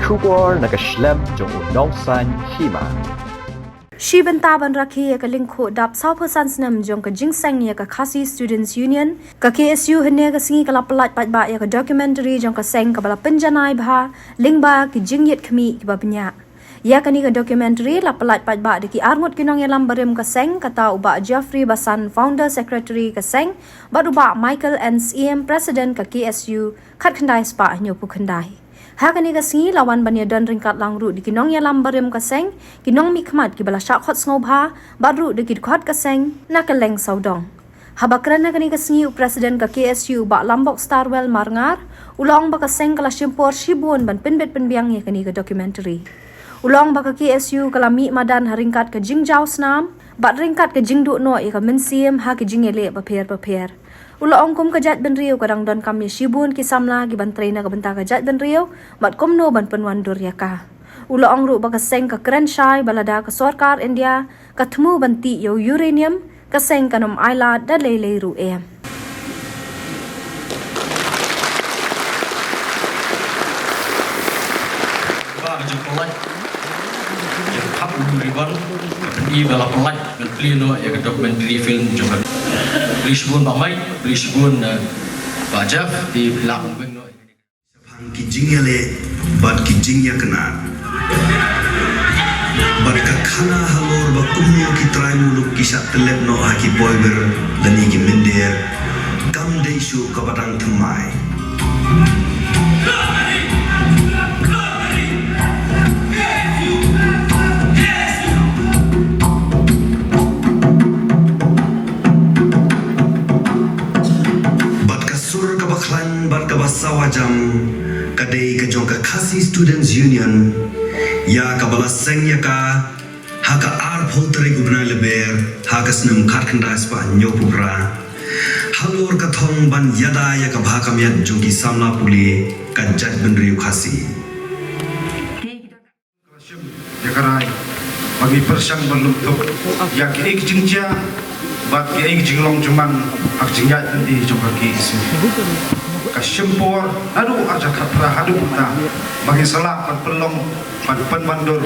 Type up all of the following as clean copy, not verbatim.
Shubor Nakashlem Jong Nongsan Hima. Shi bentaban rakhi ka lingkho dap sau phasan snam jong ka jingsang ya ka Khasi Students Union ka KSU hne ka singi kala plat pat ba ya ka documentary jong ka seng ka bala penjanai bha lingba ki jingyet khmi ki babnya ya kani ka documentary la plat pat ba de ki arngot kinong ya lambarem ka seng kata uba Jeffrey Basan founder secretary ka seng baruba Michael NCM president ka KSU khat khandai spa nyopu khandai Hakani ka singi lawan banya don ringkat langru di kinong ya lambarem ka seng kinong mikmat ki bala syak khot ngobha badru de kit khot ka seng nakaleng saudong habakran na kani ka singi president ka KSU ba Lambok Starwell Marngar ulong ba ka seng kala shimpor shibun ban pinbet pinbiang ya kani ka documentary ulong ba ka KSU kala mi madan haringkat ka jingjau snam ba ringkat ka jingdu no ya ka mensim ha ki jingele ba per Ulong kum kajat ben riau kadang don kami shibun ki samla ki bantrei na ka benta kajat ben riau mat kum no ban penwandur ya ka ulong ru ba ka seng ka krenshai balada ka sarkar India ka thmu banti yo uranium ka seng kanom aila da lele ru em ba je polai je khap riban i bala polai ben plino ya ka documentary film juga Brisbane Bamai, Brisbane Bajaf di Lang Bengno. Sabang kijingnya le, bad kijingnya kena. Bad kakana halor bakumno kitrai muluk kisah telep no haki boiber dan iki mender. Kam deisu kabatang temai. Sawajam kadai kajong ka Khasi Students Union ya kabala seng ya ka haka ar pholtere gubna leber haka snum kharkhanda spa nyopura halor ka thong ban yada ya ka bhakam ya jongi samna puli ka jat benri Khasi ya karai bagi persang belum tok ya ke ek jingja bat ke ek jinglong cuman ak jingat di joka ki Kasimpor, aduh aja kapra, aduh kita bagi salah pelong panbandur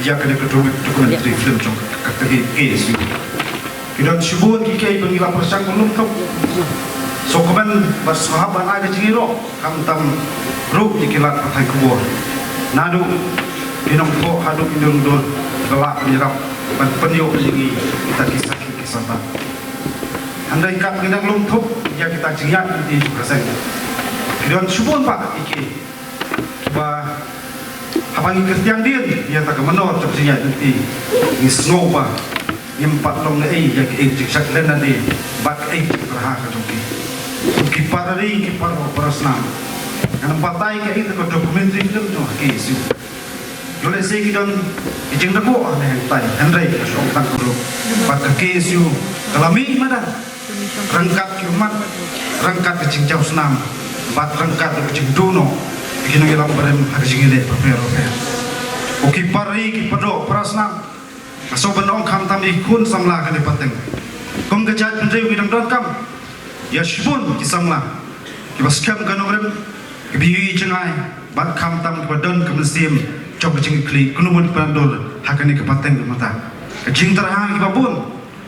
ya kena dokumentari film jong kata KSU. Kita sebut kita bagi persang belum tahu. So kemen bersahabat ada ciro, kamtam ruk dikilat pakai kubur. Nadu dinong po aduh indung dor gelap menyerap penyo lagi kita kisah tak. Andai kat kita belum tahu ya kita jingat di persang. Dan subon pak iki ba habang Kristian din ya tak menor coknya nanti ni snow pa yang patlong na ya ke sak len nanti bak raha ka joki ki parari ki par operasna kan patay ka itu documentary film to KSU jole se ki don ijeng da ko ne tay Henry ka sok tak ko bak KSU kalami madan rangkat ki umat rangkat ke jingjau senam bat rangkat ke jingduno bikin ngelam barem hagijingile prepare oki pari ki pado prasna aso benong kam tam ikun samla ka de pateng kom gajat pendai widang don kam ya shibun ki samla ki baskam kanorem ki bihi cengai bat kam tam ki badon ka mesim chok jing kli kunubun pandol hakani ka pateng mata ka jing tarahan ki babun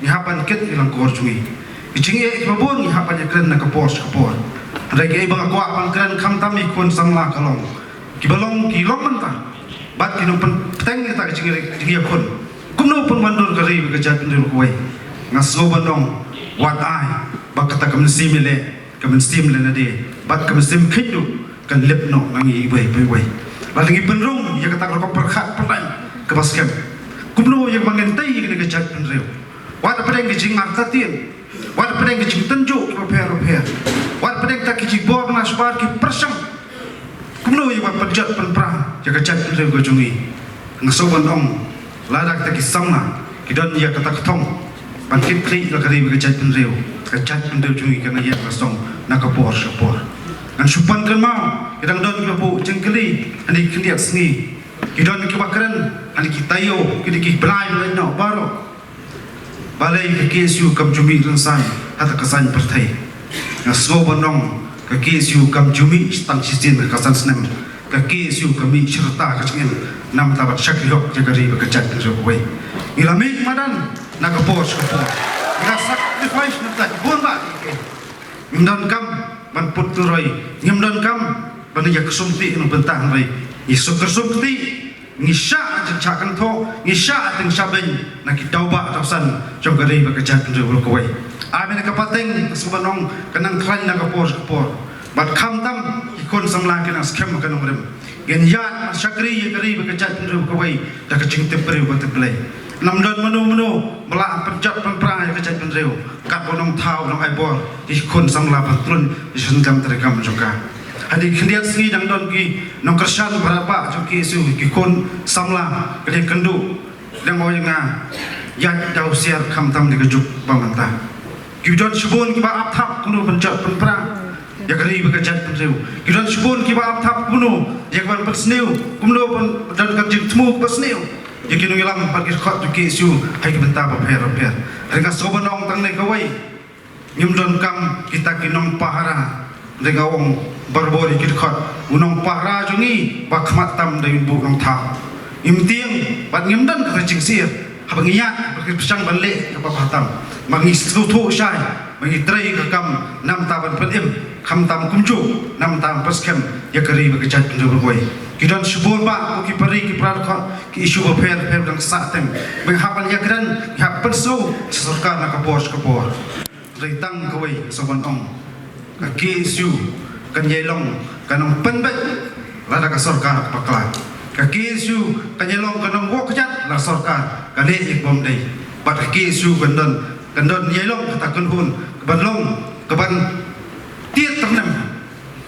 ni hapan ket ilang kor cungi ki jingi ki babun ni hapan yakren na ka pos ka por Regi bang aku akan keren kam tam ikun samla kalong kibalong kilong mentah bat kinumpen peteng kita kecing kun kumno pun mandul kari bekerja pendul kuai ngaso bandong wat ai bak kata kemensim le nade bat kemensim khidu kan lepno nangi bai lagi penrung ya kata kalau perkhat pertai ke baskem kumno yang mangentai ke kerja pendul wat pedeng kecing artatin wat pedeng kecing tenjuk repair wat pedeng tak kecing bor nasbar ki persam kumno yang penjat penprang jaga cat pendul gojungi ngaso bandong ladak tak kisamna kidon ya kata ketong bangkit kli lakari bekerja pendul kecat pendul jungi kana ya kasong nakapor sapor dan supan kan mau kadang don kibapu jengkeli ani kendiak sengi kidon kibakren ani kitayo kidiki belai no baro balai ke KSU kam jumi rensan hata kasan pertai ngaso bandong ke KSU kam jumi stang sistin kasan senem KSU kami serta kecingin nam tabat syakriyok jagari bekerja terjawai ilami madan nak kapos ila sacrifice nak bomba ngimdan kam ban puturai ngimdan kam ban ya kesumti no bentang rai isu kesumti ngisya cakan tho ngisya ting saben nak tauba tausan jagari bekerja terjawai amin kapateng sebenong kenang kran nak kapos bat kham tam ikon samla kena scam kan umrem gen yat syakri yakri bekerja pendru kawai dak kecing temperi bat play namdon menu mela penjat penpra bekerja pendru kat bonong thau nong aibor ikon samla patrun isun terekam juga hadi khendiat singi dang don ki nong kersan berapa joki isu ikon samla kede kendu dang mo nga yat dau siar kham tam dikejuk pamantah kidon subon ki ba apthap kuno penjat penpra yakari bekerja pendeu kiran subun kiba apthap kuno yakban persneu kumno pun dan kerjing temu persneu yakinu ilang parkir khot juki isu hai kebenta paper ringa sobanong tang ne kawai nyumdon kam kita kinong pahara ringa wong barbori kit khot unong pahara jungi bakmat tam dai bu nong tha imtiang bat ngimdan ka jing sir habangiya parkir pesang balik ka papatam mangis thu syai mangi trai ka kam nam taban pedim kham tam kumju nam tam paskem yakari bekerja pendeu berwai kidan subur ba ki pari ki pradkha ki isu fer dang satem menghapal yakran hap perso sarkar nak kapor reitang kawai soban ong ka isu kan yelong kanong penbat lada ka sarkar pakla ka isu kan yelong kanong wokjat la sarkar kale ik bom dei bat ki isu kandon yelong ta kunhun kebanlong keban tiat ternam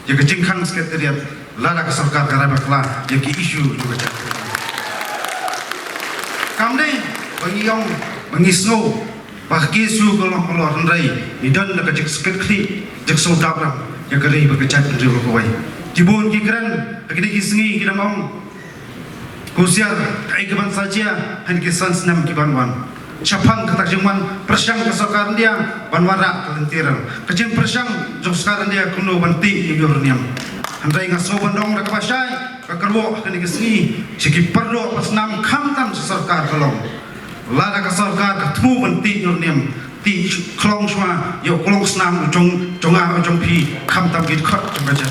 ya kejengkang sekretariat lada ke sarkar karabakla ya ki isu juga jatuh kamne bangiyong bangisno bah kisu kolong kolong rai idan nak jek sekretari jek sodabram ya kari bekerja pendeu kawai tibun ki kran akini kisengi kidam ong kusiar kai keban saja han kisan senam kibanwan Syapang kata jengman persyang kesokaran dia banwara kelentiran kecil persyang jong sekarang dia kuno banti ibu niam andai ngaso bandong rak pasai kakerwo kini kesini siki perlu pas nam kamtam sarkar kolong lada ka sarkar ketemu banti ibu niam ti kolong semua yo kolong senam jong pi kamtam git khot baca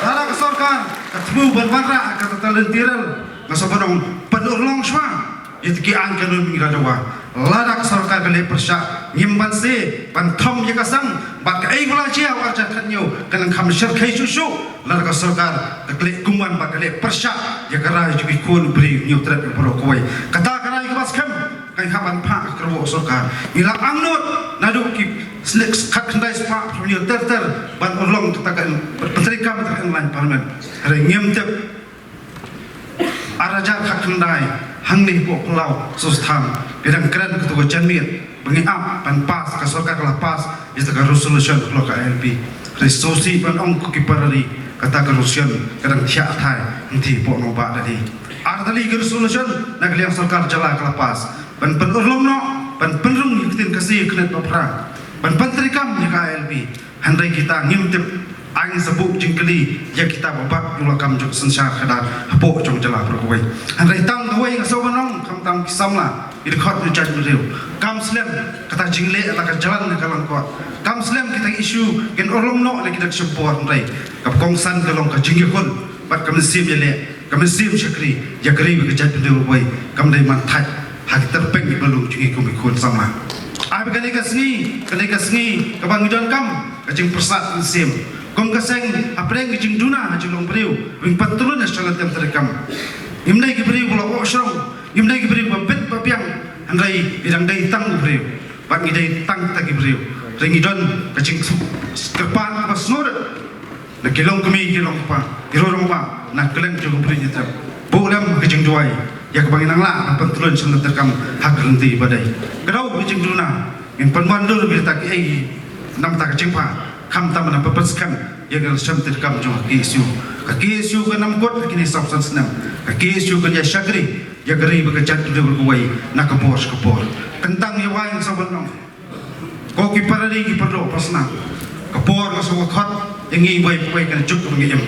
lada ka sarkar ketemu banwara kata kelentiran ngaso bandong penulong semua itki angkanun mingirawa ladak sarkar kale persya nyimban se banthom yakasang bak ai gula chia warja khanyo kanang kham syar khai susu ladak sarkar kale kuman bak kale persya yakara jugi kun bri nyutra pro koi kata kana ikbas kham kai haban pha kerwo sarkar ila angnut nadu ki snake khat khandai spa phnyo ter ban urlong tatakan petrika petrika lain parlimen re ngem tep araja khat khandai hangni po pulau sustam bidang keren ketua janmir bengi ap pan pas ka sarkar kala pas is ka resolution kala ka LP resource pan ong ki parali kata ka resolution kadang sya thai nti po no ba dali ardali resolution nagliang sarkar jala kala pas pan penulong no pan penrung yitin kasi knet papra pan pantrikam ni ka LP handai kita ngimtip angin sebuk jingkeli ya kita babak nulakam jok sensar kadar hapo jong jala berkuai handai tang kuai ngaso banong kam tam kisamla idkhot ni jaj beriu kam slem kata jingle ala ka jalan ka lang ko kam slem kita isu gen orlong no le kita support ndai kap kongsan ka long ka jingkon bat kam sim yele kam sim syakri ya kri ka jaj beriu kuai kam dai man thaj hak terpeng ni belum jingi kum ikon sama ai kani ka sngi ka bang jon kam ka jing persat sim kong kaseng apreng jing duna jing long beriu wing patrun salat tem terekam imnai ki beriu lo osrong imnai ki beriu babet bapiang andai bidang dai tang beriu bang idai tang ta ki beriu ringi don ka jing kerpan pas nur na kilong kami kilong pa kirorong pa na keleng jong beriu tem bulam ki jing duai ya ka banginang la patrun salat terekam hak renti badai kadau jing duna in panwandur bi ta ki ai nam ta ka jing pa kam tam na papaskan ya gal sam terkam jo kisu ka kisu ka nam kot kini sabsan senam ka kisu ka ya syakri ya gari bekerja tu berkuai nak kapor kentang ya wain sabanong ko ki parali ki perlo pasna kapor ka so khot yangi boy kan juk ngiyam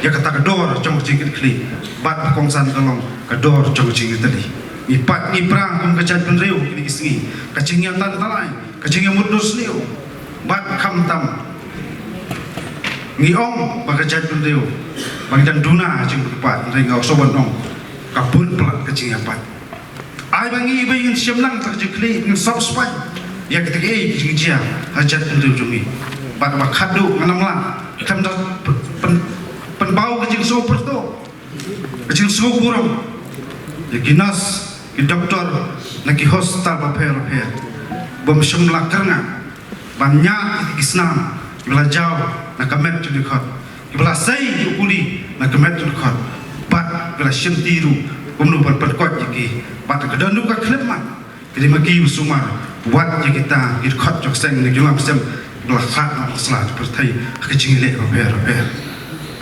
ya kata kedor jong jingit kli bat kongsan kalong kedor jong jingit tadi ipat iprang kum kecaj penriu kini isingi kacing yang tan talai kacing yang mudus liu bat kam tam ngiong ba kecaj penriu bang dan duna jing kepat ring ngau soban ong kabun pelat kacing yang pat ai bangi bayin siamlang tak jekli ng sop spai ya ketika jing jia hajat penriu jumi bat ba khadu nganam la kam da penbau kecing super tu kecing burung ya ginas ki doktor lagi hostal paper bom shumla karna banyak islam belajau na kamet tu dikhat ibla sai ukuli na kamet tu dikhat bat bela shentiru umnu berperkuat yaki bat kedandu ka klepman kini magi usumar buat ya kita dikhat jok seng ni julam sem bela khat na salat pertai kecing le paper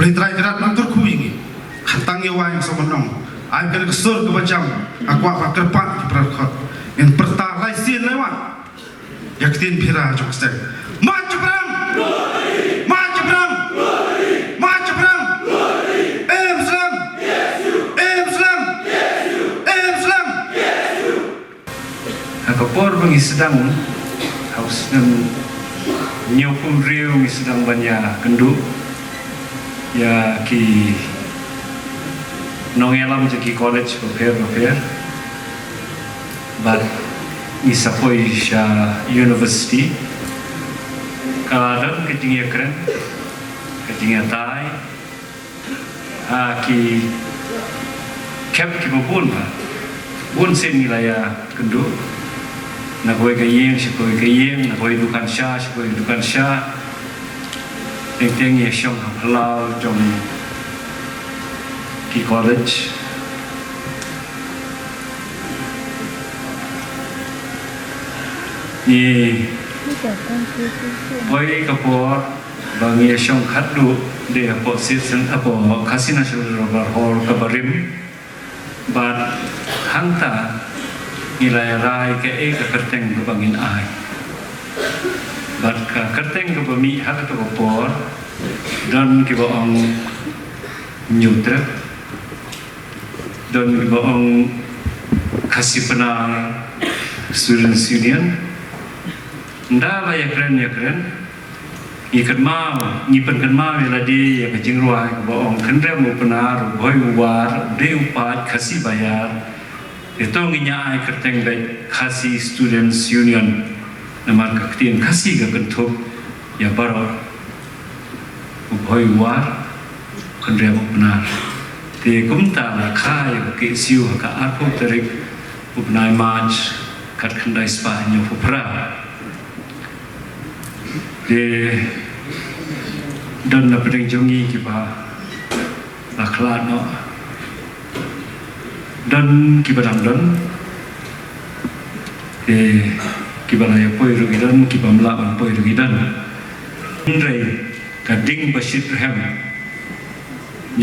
beli try gerak nantur kuingi khantang ya wang somonong ai kena kesur ke macam aku apa kerpat di perkhot yang pertalai sin lewat yaktin pira jok stek maju perang maju perang maju perang Islam Islam Islam aku por bagi sedang harus nyokung riu sedang banyak kendu ya ki nongelam jeki college prepare but ni sapoi sha university kadang ketingnya keren ketingnya tai ki kep ki bubun bun sen nilaya kendu na koi kayeng si koi kayeng na koi dukan sha si koi dukan sha teng ye shong halau jong ki college ni boy kapor bang ye shong khadu de apo season apo khasina shuru hor kabarim but hangta nilai rai ke kerteng bangin ai but kerteng ke bami hak to kapor dan ki baong nyutra dan ki baong kasih penar students union nda ba ya keren ikan mau nyipen kan mau ya di ya kecing ruai ki baong kendre mu penar boy war de upat kasih bayar itu nginya ai kerteng be kasih students union nama kaktian kasih ke kentuk ya baru boy war kendre mu penar te kumta la khai ke siu ka apu terik upnai march kat khandai spa nyo pupra de don na pedeng jongi ki ba la khla no don ki badam don ki ba la ya poi ru gidan ki ba mla ban poi ru gidan rei ka ding bashit hem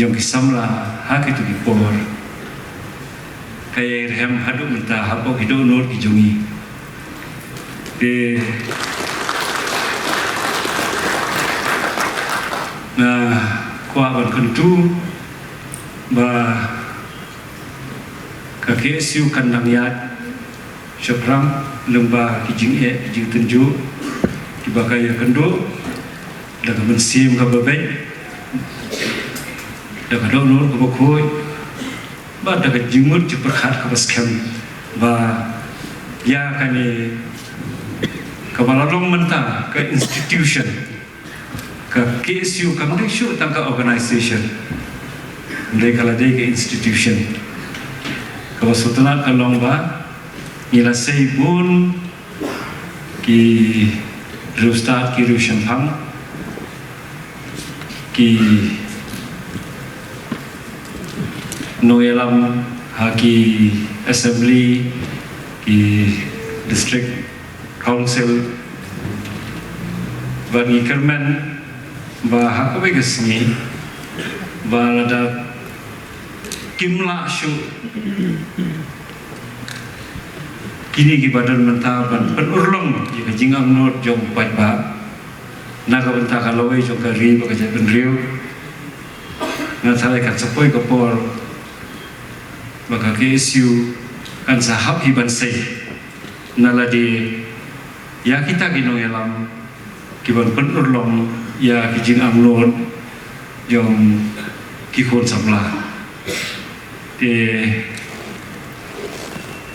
yang kisamla hak itu dipor kaya hem hadu minta hapo hido nur kijungi kwa ban kentu ba kake siu kandang yat syapram lemba kijing kijing tenju dibakaya kendo daga mensim ka babay daga donor ko bokoy ba daga jingmut ci perkhat ka baskem ba ya kani kabalalong menta ka institution ka KSU kamde syu tangka organization ndai kala dei ka institution ka wasutna kalong ba ila sei bun ki rustat ki rushan hang ki noelam haki assembly ki district council bagi kerman ba hakabe gesni ba lada kimla syu kini ki badan mentaban penurlong ki jingam not jong pai ba naga benta kalawai jong kari ba kaja benriu ngathalai kat sepoi kapor baka KSU kan sahab hiban sei naladi ya kita ginong yalam kiban penurlong ya kijing amlon jong kikon sabla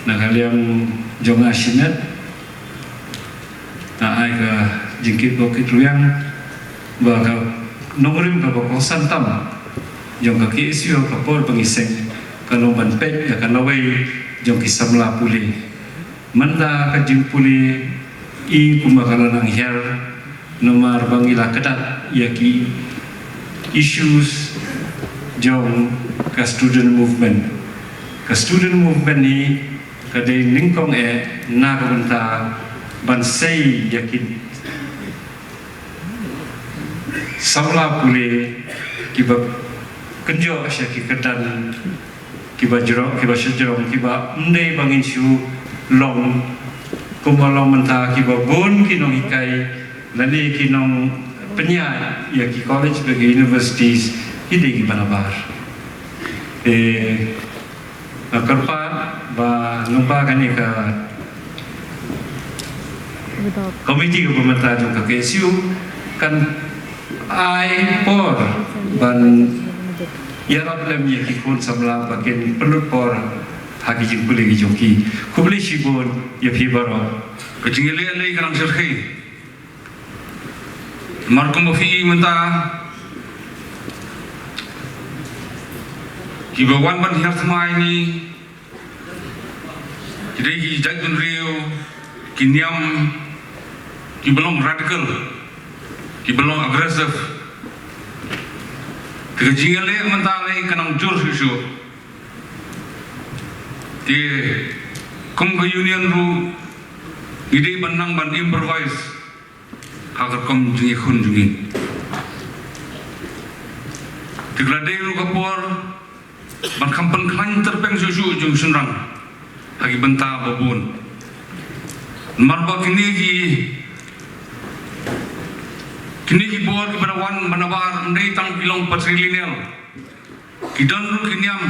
nakaliam jong asinat ai ka jingkit bokit ruyang baka nongrim ka bokosan tam jong ka KSU kapor pengiseng kalau banpek ya kalawai jong kisamla puli manda ka jing puli i kumakalan ang her nomor bangila kedat yaki issues jong ka student movement ni kadai ningkong na kabanta bansai yakin samla puli kiba kenjo asya ki kedan kiba jerok kiba sejong kiba ndai bangin syu long kumalong menta kiba bon kinong ikai lani kinong penyai ya ki college bagi universities hidai ki banabar kerpa ba numpa kani ka komiti pemerintah jong ka KSU kan ai por ban ya problem ya ki kun samla bagian pelut por hagi jing puli gi jongki kubli shibon ya phi baro kecingile lei karang serkhi markum fi menta ki bawan ban hiar thmai ni jadi ki jagun rio ki niam ki belum radical ki belum agresif kecingile menta lei kanang jur susu di kumga union ru ide banang ban improvise hagar kom jungi khun jungi tiglade ru kapor ban kampan khan terpeng susu jung sunrang hagi benta babun marba kini ki bor ki banawan manabar ndai tang pilong patrilinel kidan ru kiniam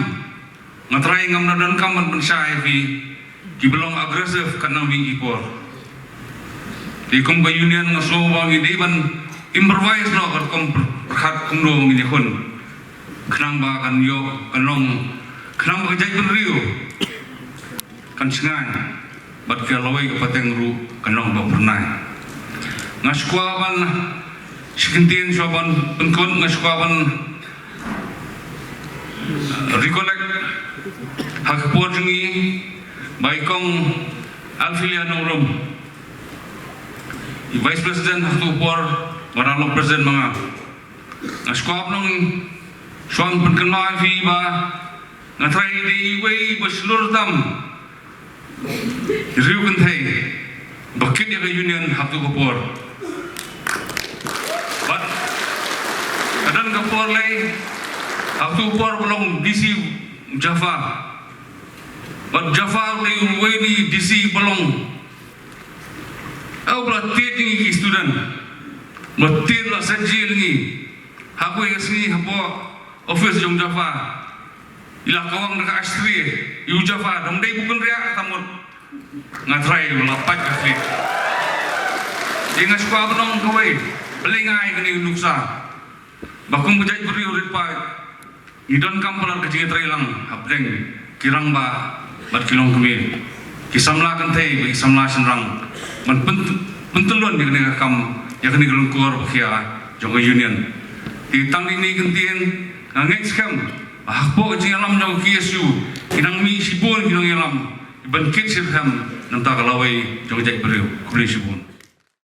ngatrai ngam nadan kaman pensai ki belong agresif kanang wi ipor di kumba union ngaso wangi di ban improvise no kar kom khat kumdo ngi khon khnang ba kan yo kanong khnang ba jai ben rio kan singan bat ke lawai ke pateng ru kanong ba pernah ngaskwa ban sikintin soban pengkon ngaskwa ban recollect hak por jungi baikong Alfiliano Rom Vice President hatu por baralong President mga askop nung suang penkenal fi ba ngatrai di way baslur tam riu kentai bakit ya union hatu por but adan kapor lay hatu por belum DC Java but Java lay way ni DC belum bela titing ki student matir la sajil ni hapo yasni hapo office jong Java ila kawang dekat Astri yu Java dong dai bukan ria tamut ngatrai la pat kafli ingas ko abnong kawai belingai kini nuksa bakum bejai beri urit pa idon kampalan kecing trailang hapdeng kirang ba bat kilong kemir kisamla kantai bagi samla senrang man pentelon di kena kam ya kena gelungkur bakia jong union di tang ini kentien ngek skam ahpo jing alam jong KSU kinang mi sibon kinang alam ban kit sirham nanta kalawai jong jek beriu kuli sibon